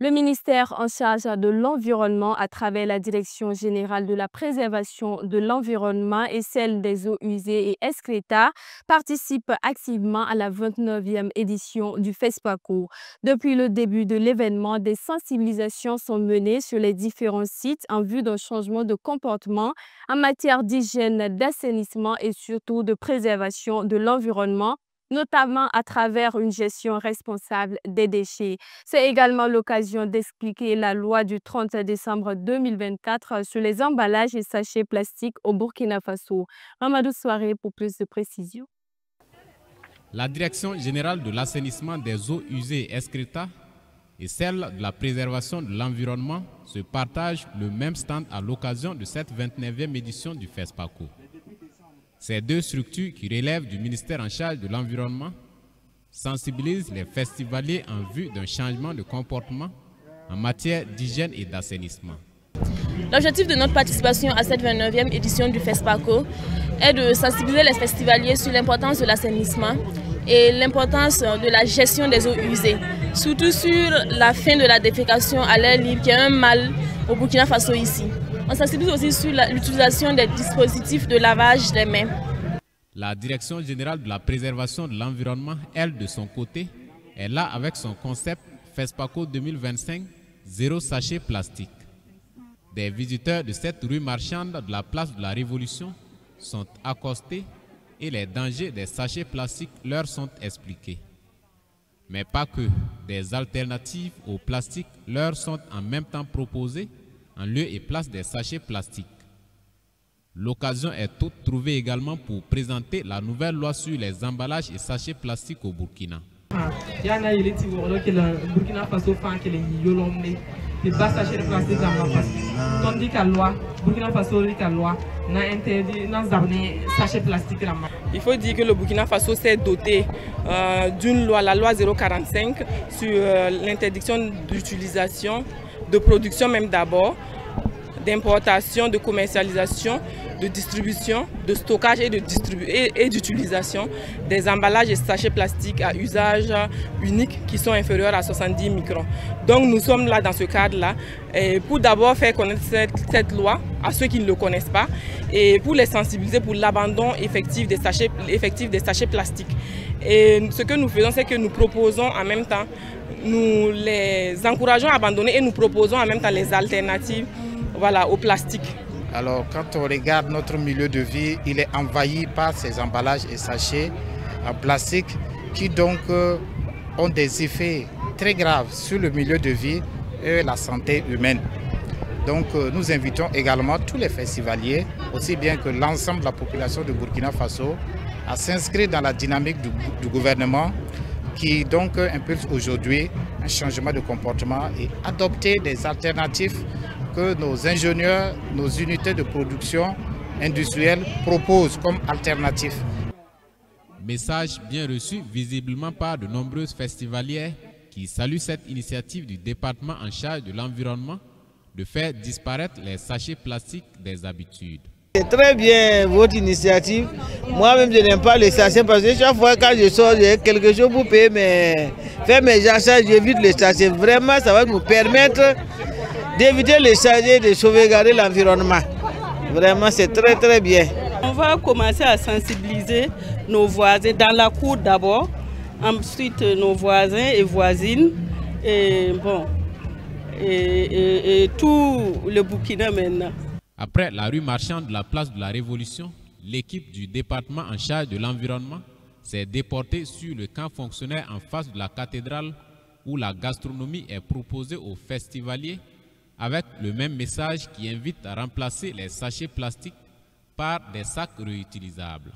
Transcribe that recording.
Le ministère en charge de l'environnement à travers la Direction générale de la préservation de l'environnement et celle des eaux usées et excréta participe activement à la 29e édition du FESPACO. Depuis le début de l'événement, des sensibilisations sont menées sur les différents sites en vue d'un changement de comportement en matière d'hygiène, d'assainissement et surtout de préservation de l'environnement, notamment à travers une gestion responsable des déchets. C'est également l'occasion d'expliquer la loi du 30 décembre 2024 sur les emballages et sachets plastiques au Burkina Faso. Mamadou Souaré pour plus de précisions. La Direction générale de l'assainissement des eaux usées et excréta et celle de la préservation de l'environnement se partagent le même stand à l'occasion de cette 29e édition du FESPACO. Ces deux structures qui relèvent du ministère en charge de l'environnement sensibilisent les festivaliers en vue d'un changement de comportement en matière d'hygiène et d'assainissement. L'objectif de notre participation à cette 29e édition du FESPACO est de sensibiliser les festivaliers sur l'importance de l'assainissement et l'importance de la gestion des eaux usées, surtout sur la fin de la défécation à l'air libre qui est un mal au Burkina Faso ici. On sensibilise aussi sur l'utilisation des dispositifs de lavage des mains. La Direction générale de la préservation de l'environnement, elle, de son côté, est là avec son concept FESPACO 2025, zéro sachet plastique. Des visiteurs de cette rue marchande de la place de la Révolution sont accostés et les dangers des sachets plastiques leur sont expliqués. Mais pas que, des alternatives au plastique leur sont en même temps proposées en lieu et place des sachets plastiques. L'occasion est toute trouvée également pour présenter la nouvelle loi sur les emballages et sachets plastiques au Burkina. Tandis qu'à loi, Burkina Faso la loi n'a interdit sachets plastiques. Il faut dire que le Burkina Faso s'est doté d'une loi, la loi 045, sur l'interdiction d'utilisation, de production même d'abord, d'importation, de commercialisation, de distribution, de stockage et d'utilisation des emballages et sachets plastiques à usage unique qui sont inférieurs à 70 microns. Donc nous sommes là dans ce cadre-là pour d'abord faire connaître cette loi à ceux qui ne le connaissent pas et pour les sensibiliser pour l'abandon effectif des sachets plastiques. Et ce que nous faisons, c'est que nous proposons en même temps, nous les encourageons à abandonner et nous proposons en même temps les alternatives, voilà, au plastique. Alors quand on regarde notre milieu de vie, il est envahi par ces emballages et sachets en plastique qui donc ont des effets très graves sur le milieu de vie et la santé humaine. Donc nous invitons également tous les festivaliers, aussi bien que l'ensemble de la population de Burkina Faso, à s'inscrire dans la dynamique du gouvernement qui donc impulse aujourd'hui un changement de comportement et adopter des alternatives que nos ingénieurs, nos unités de production industrielle proposent comme alternatives. Message bien reçu visiblement par de nombreuses festivalières qui saluent cette initiative du département en charge de l'environnement de faire disparaître les sachets plastiques des habitudes. C'est très bien votre initiative. Moi-même, je n'aime pas les sachets parce que chaque fois quand je sors, j'ai quelque chose pour payer faire mes achats, j'évite les sachets. Vraiment, ça va nous permettre d'éviter les sachets et de sauvegarder l'environnement. Vraiment, c'est très très bien. On va commencer à sensibiliser nos voisins dans la cour d'abord, ensuite nos voisins et voisines, et bon, et tout le Burkina maintenant. Après la rue marchande de la place de la Révolution, l'équipe du département en charge de l'environnement s'est déportée sur le camp fonctionnaire en face de la cathédrale où la gastronomie est proposée aux festivaliers avec le même message qui invite à remplacer les sachets plastiques par des sacs réutilisables.